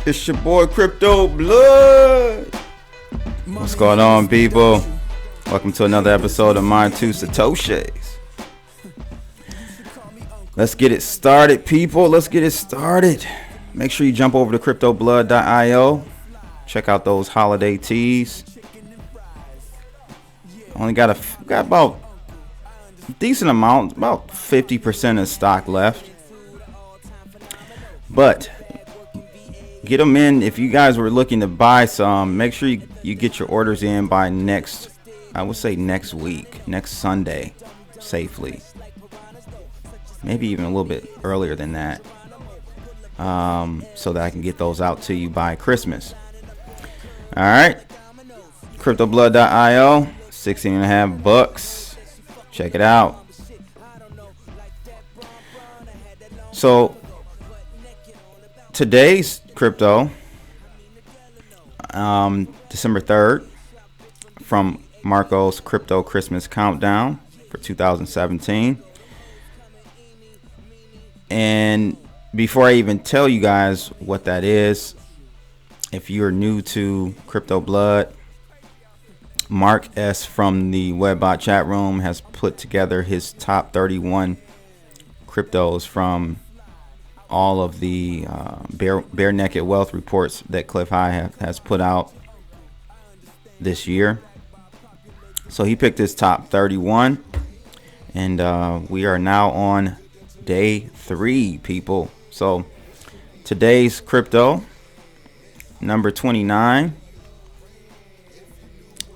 It's your boy Crypto Blood. What's going on, people? Welcome to another episode of Mine 2 Satoshis. Let's get it started, people. Let's get it started. Make sure you jump over to cryptoblood.io. Check out those holiday teas. Only got about a decent amount, about 50% of stock left. But get them in. If you guys were looking to buy some, make sure you get your orders in by next week, next Sunday, safely. Maybe even a little bit earlier than that, so that I can get those out to you by Christmas. All right, cryptoblood.io, $16.50. Check it out. So today's crypto, December 3rd, from Marco's Crypto Christmas Countdown for 2017. And before I even tell you guys what that is, if you're new to Crypto Blood, Mark S. from the Webbot Chatroom has put together his top 31 cryptos from all of the bare naked wealth reports that Clif has put out this year. So he picked his top 31, and we are now on day 3, people. So today's crypto, number 29,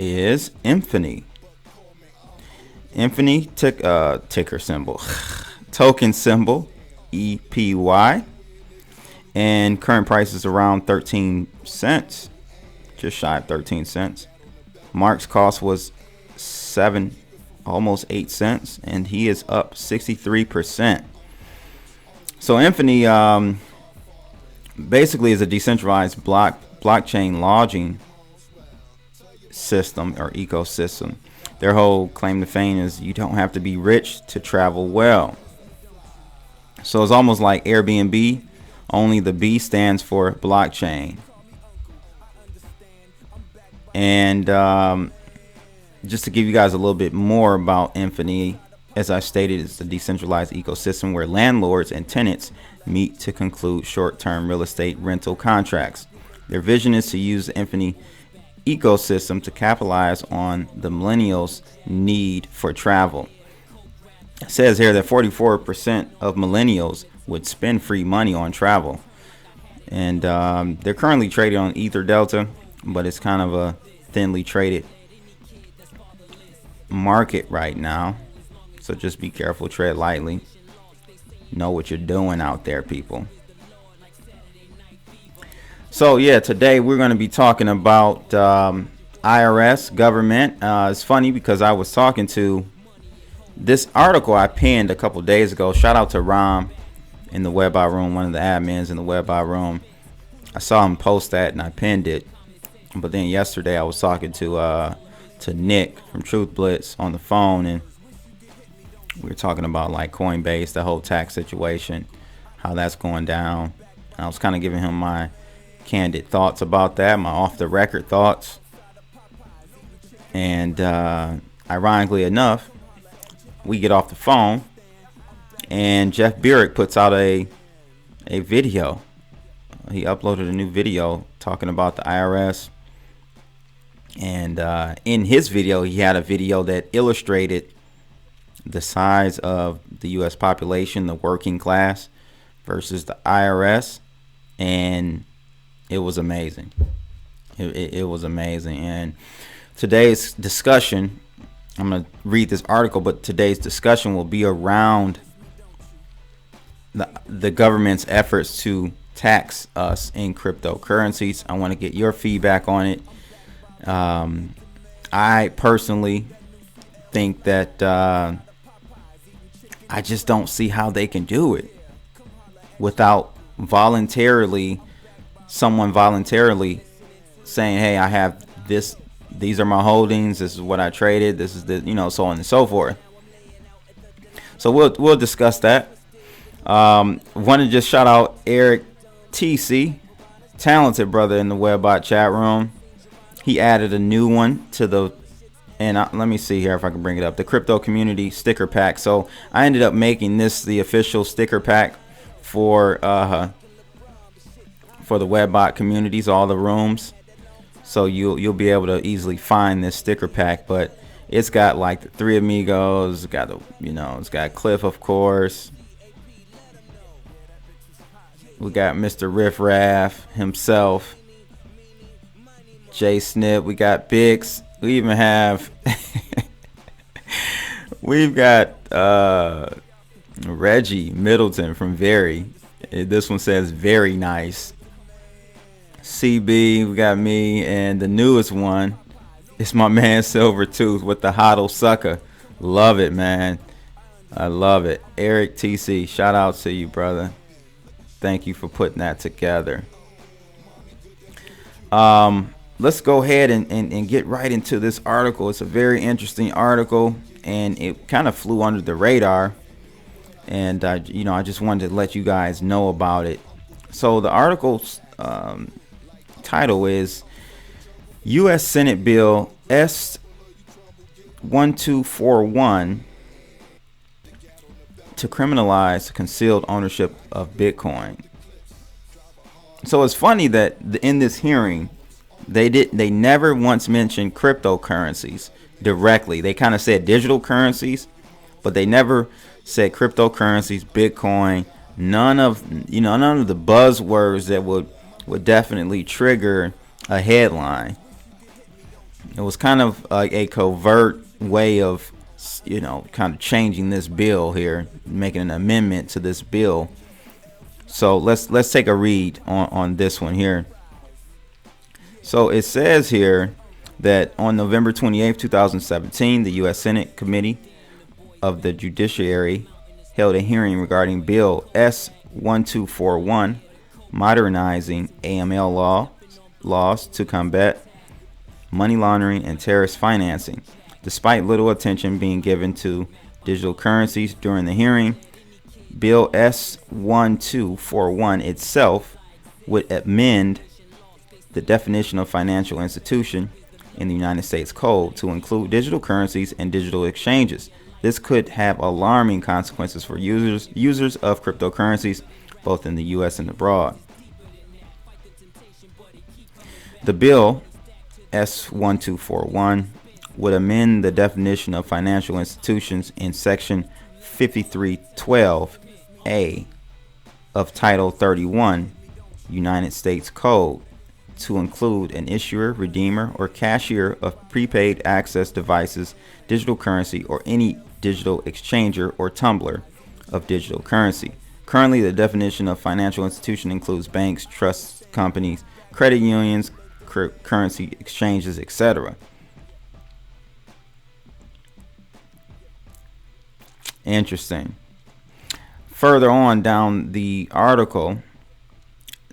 is Infinity. Infinity ticker symbol, token symbol EPY, and current price is around 13 cents, just shy of 13 cents. Mark's cost was almost 8 cents, and he is up 63%. So Infinity basically is a decentralized blockchain lodging system or ecosystem. Their whole claim to fame is you don't have to be rich to travel well. So it's almost like Airbnb, only the B stands for blockchain. And just to give you guys a little bit more about Infinity, as I stated, it's a decentralized ecosystem where landlords and tenants meet to conclude short-term real estate rental contracts. Their vision is to use the Infinity ecosystem to capitalize on the millennials' need for travel. It says here that 44% of millennials would spend free money on travel. And they're currently traded on Ether Delta, but it's kind of a thinly traded market right now. So just be careful, tread lightly. Know what you're doing out there, people. So yeah, today we're going to be talking about IRS, government. It's funny because I was talking to this article I pinned a couple days ago. Shout out to Rom in the Webbot room, one of the admins in the Webbot room. I saw him post that and I pinned it. But then yesterday I was talking to Nick from Truth Blitz on the phone, and we were talking about like Coinbase, the whole tax situation, how that's going down. And I was kind of giving him my candid thoughts about that, my off the record thoughts. And ironically enough, we get off the phone and Jeff Burek puts out a video. He uploaded a new video talking about the IRS. And in his video, he had a video that illustrated the size of the U.S. population, the working class versus the IRS. And it was amazing. It was amazing. And today's discussion, I'm going to read this article, but today's discussion will be around the government's efforts to tax us in cryptocurrencies. I want to get your feedback on it. I personally think that I just don't see how they can do it without someone voluntarily saying, hey, I have this, these are my holdings, this is what I traded, this is the, so on and so forth. So we'll discuss that. Want to just shout out Eric TC talented brother in the Webbot chat room. He added a new one to the, and let me see here if I can bring it up, the crypto community sticker pack. So I ended up making this the official sticker pack for the Webbot communities, all the rooms. So you'll be able to easily find this sticker pack. But it's got like the Three Amigos, it's got it's got Clif, of course. We got Mr. Riff Raff himself, Jay Snip. We got Bix. We even have we've got Reggie Middleton from Very. This one says very nice. CB, we got me, and the newest one is my man Silvertooth with the Hodl Sucker. Love it, man. I love it. Eric TC, shout out to you, brother. Thank you for putting that together. Let's go ahead and get right into this article. It's a very interesting article, and it kind of flew under the radar. And I just wanted to let you guys know about it. So the article's title is U.S. Senate Bill S-1241 to criminalize concealed ownership of Bitcoin. So it's funny that in this hearing, they never once mentioned cryptocurrencies directly. They kind of said digital currencies, but they never said cryptocurrencies, Bitcoin, none of the buzzwords that would definitely trigger a headline. It was kind of like a covert way of kind of changing this bill here, making an amendment to this bill. So let's take a read on this one here. So it says here that on November 28th, 2017, the U.S. Senate Committee of the Judiciary held a hearing regarding Bill S-1241, modernizing AML laws to combat money laundering and terrorist financing. Despite little attention being given to digital currencies during the hearing, Bill S-1241 itself would amend the definition of financial institution in the United States Code to include digital currencies and digital exchanges. This could have alarming consequences for users of cryptocurrencies, both in the U.S. and abroad. The bill S-1241 would amend the definition of financial institutions in Section 5312A of Title 31 United States Code to include an issuer, redeemer, or cashier of prepaid access devices, digital currency, or any digital exchanger or tumbler of digital currency. Currently, the definition of financial institution includes banks, trust companies, credit unions, currency exchanges, etc. Interesting. Further on down the article,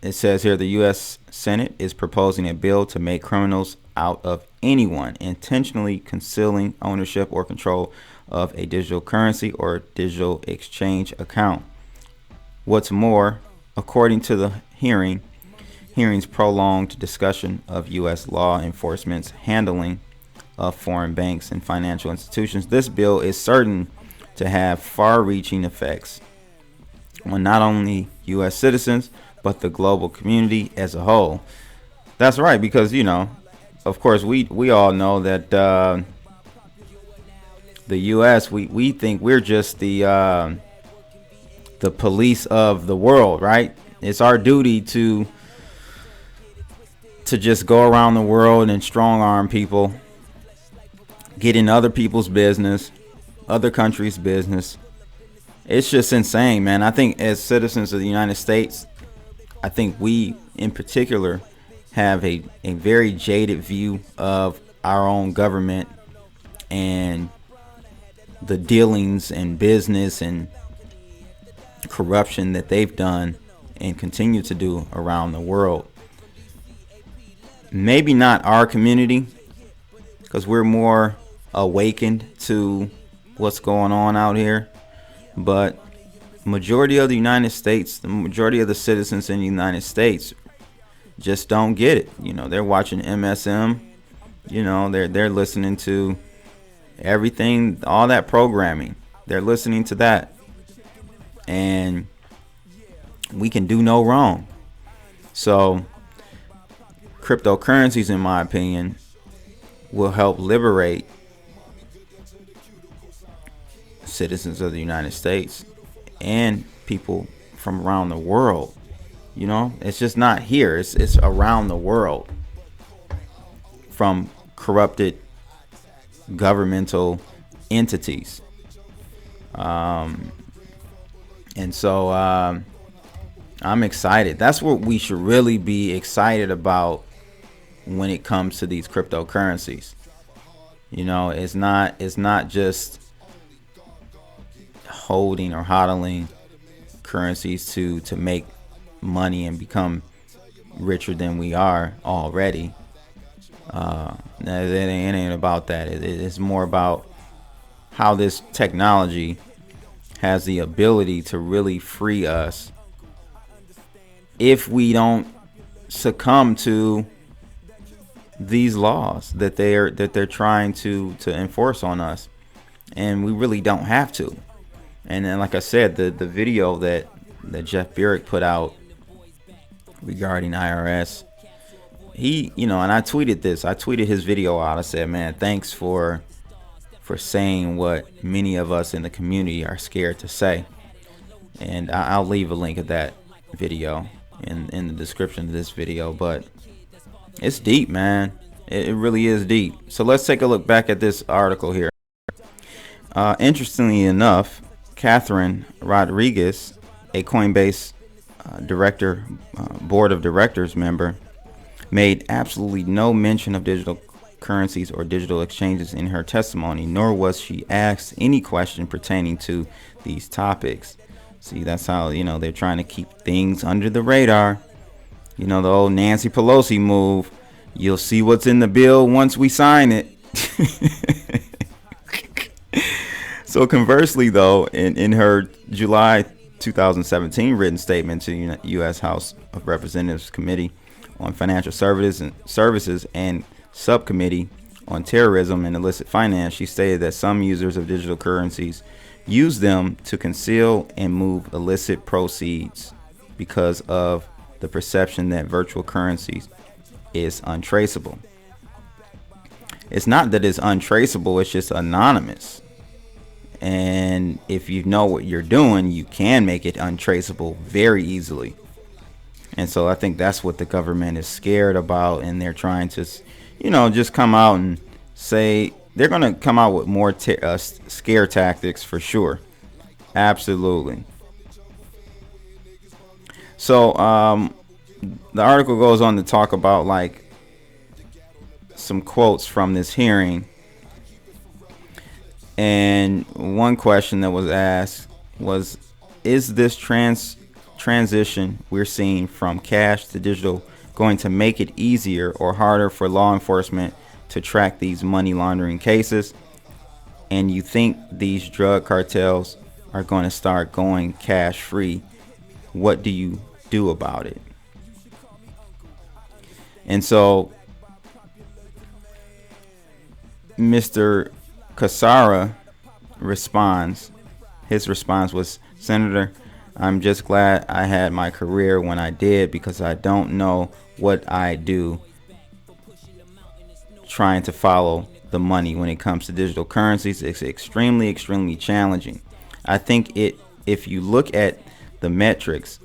it says here the U.S. Senate is proposing a bill to make criminals out of anyone intentionally concealing ownership or control of a digital currency or digital exchange account. What's more, according to the hearing's prolonged discussion of U.S. law enforcement's handling of foreign banks and financial institutions, this bill is certain to have far-reaching effects on not only U.S. citizens, but the global community as a whole. That's right, because, of course, we all know that the U.S., we think we're just the police of the world, right? It's our duty to just go around the world and strong arm people, get in other people's business, other countries' business. It's just insane, man. I think as citizens of the United States, I think we in particular have a very jaded view of our own government and the dealings and business and corruption that they've done and continue to do around the world. Maybe not our community, because we're more awakened to what's going on out here, but majority of the United States, the majority of the citizens in the United States just don't get it. You know, they're watching MSM. You know, they're listening to everything, all that programming. They're listening to that, and we can do no wrong. So cryptocurrencies, in my opinion, will help liberate citizens of the United States and people from around the world. You know, it's just not here, it's around the world, from corrupted governmental entities. And so I'm excited. That's what we should really be excited about when it comes to these cryptocurrencies. You know, it's not just holding or hodling currencies to make money and become richer than we are already. It ain't about that. It's more about how this technology has the ability to really free us if we don't succumb to these laws that they're trying to enforce on us, and we really don't have to. And then, like I said, the video that Jeff Burek put out regarding IRS, he, you know, and I tweeted his video out. I said, man, thanks for saying what many of us in the community are scared to say. And I'll leave a link of that video in the description of this video. But it's deep, man. It really is deep. So let's take a look back at this article here. Interestingly enough, Catherine Rodriguez, a Coinbase board of directors member, made absolutely no mention of digital currencies or digital exchanges in her testimony, nor was she asked any question pertaining to these topics. See, that's how, you know, they're trying to keep things under the radar. You know, the old Nancy Pelosi move. You'll see what's in the bill once we sign it. So conversely, though, in her July 2017 written statement to the U.S. House of Representatives Committee on Financial Services and Subcommittee on Terrorism and Illicit Finance, she stated that some users of digital currencies use them to conceal and move illicit proceeds because of the perception that virtual currencies is untraceable. It's not that it's untraceable, it's just anonymous. And if you know what you're doing, you can make it untraceable very easily. And so I think that's what the government is scared about, and they're trying to, you know, just come out and say they're going to come out with more scare tactics for sure. Absolutely. So the article goes on to talk about like some quotes from this hearing. And one question that was asked was, is this transition we're seeing from cash to digital going to make it easier or harder for law enforcement to track these money laundering cases? And you think these drug cartels are going to start going cash free? What do you do about it? And so Mr. Cassara responds. His response was, Senator, I'm just glad I had my career when I did, because I don't know what I do trying to follow the money when it comes to digital currencies. It's extremely challenging. I think if you look at the metrics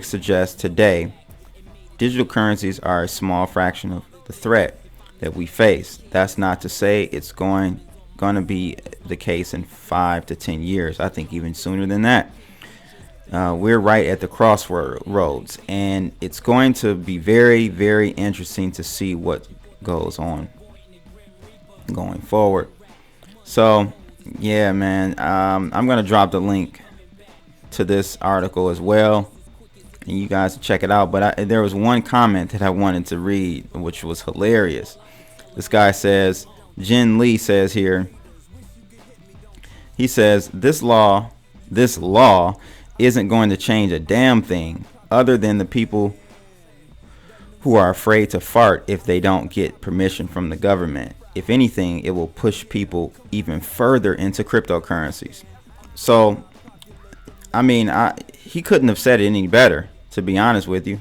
suggest today digital currencies are a small fraction of the threat that we face. That's not to say it's going to be the case in 5 to 10 years. I think even sooner than that. We're right at the crossroads, and it's going to be very interesting to see what goes on going forward. So yeah, man, I'm gonna drop the link to this article as well, and you guys check it out. But there was one comment that I wanted to read, which was hilarious. This guy says, Jen Lee says here, he says, this law isn't going to change a damn thing other than the people who are afraid to fart if they don't get permission from the government. If anything, it will push people even further into cryptocurrencies. So, I mean, he couldn't have said it any better, to be honest with you.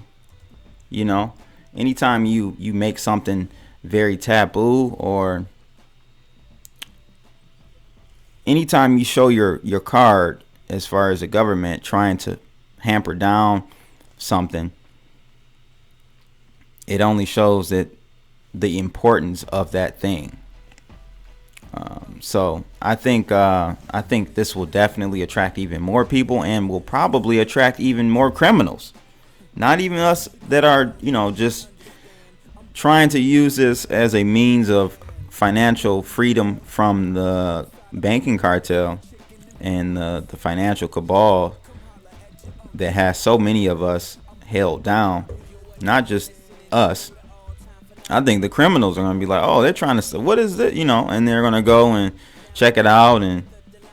You know, anytime you make something very taboo, or anytime you show your card as far as the government trying to hamper down something, it only shows that the importance of that thing. So I think this will definitely attract even more people, and will probably attract even more criminals. Not even us that are, you know, just trying to use this as a means of financial freedom from the banking cartel and the financial cabal that has so many of us held down. Not just us. I think the criminals are going to be like, oh, they're trying to, what is it, you know, and they're going to go and check it out and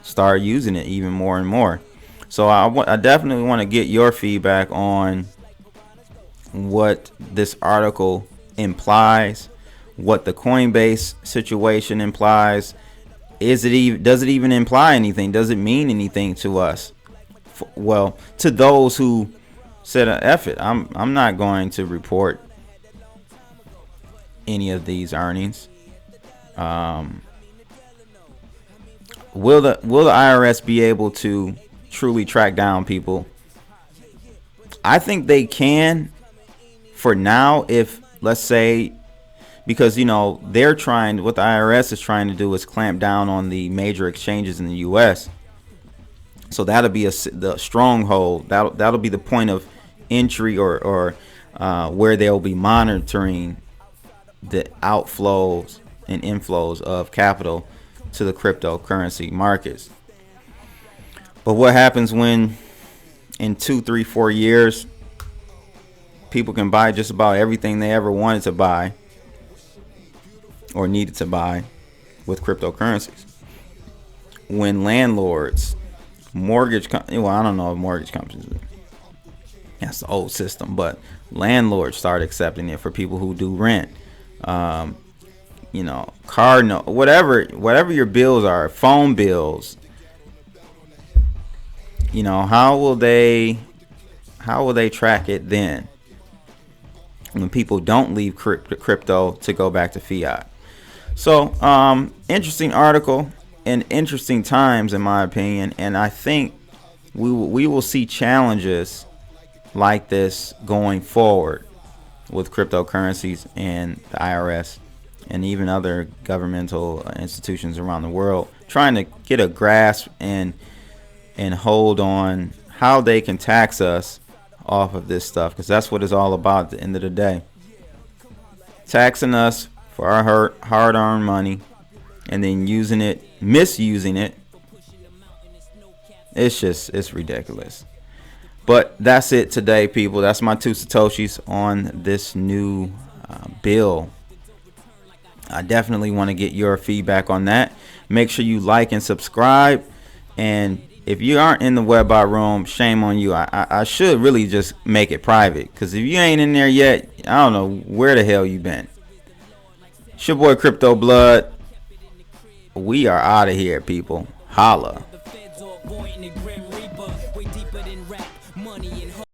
start using it even more and more. So I definitely want to get your feedback on what this article implies, what the Coinbase situation implies. Does it even imply anything? Does it mean anything to us? Well, to those who said, F it, I'm not going to report any of these earnings. Will the IRS be able to truly track down people? I think they can for now, if, let's say, because, you know, what the IRS is trying to do is clamp down on the major exchanges in the US. So that'll be the stronghold. That'll be the point of entry, or where they'll be monitoring the outflows and inflows of capital to the cryptocurrency markets. But what happens when in 2, 3, 4 years people can buy just about everything they ever wanted to buy or needed to buy with cryptocurrencies? When landlords, well, I don't know if mortgage companies, that's the old system, but landlords start accepting it for people who do rent. You know, car note, whatever your bills are, phone bills. You know, how will they track it then, when people don't leave crypto to go back to fiat? So, interesting article and interesting times, in my opinion, and I think we will see challenges like this going forward with cryptocurrencies and the IRS and even other governmental institutions around the world trying to get a grasp and hold on how they can tax us off of this stuff, because that's what it's all about at the end of the day. Taxing us for our hard-earned money and then misusing it. It's ridiculous. But that's it today, people. That's my 2 Satoshis on this new bill. I definitely want to get your feedback on that. Make sure you like and subscribe. And if you aren't in the Webbot room, shame on you. I should really just make it private, because if you ain't in there yet, I don't know where the hell you been. It's your boy Crypto Blood. We are out of here, people. Holla.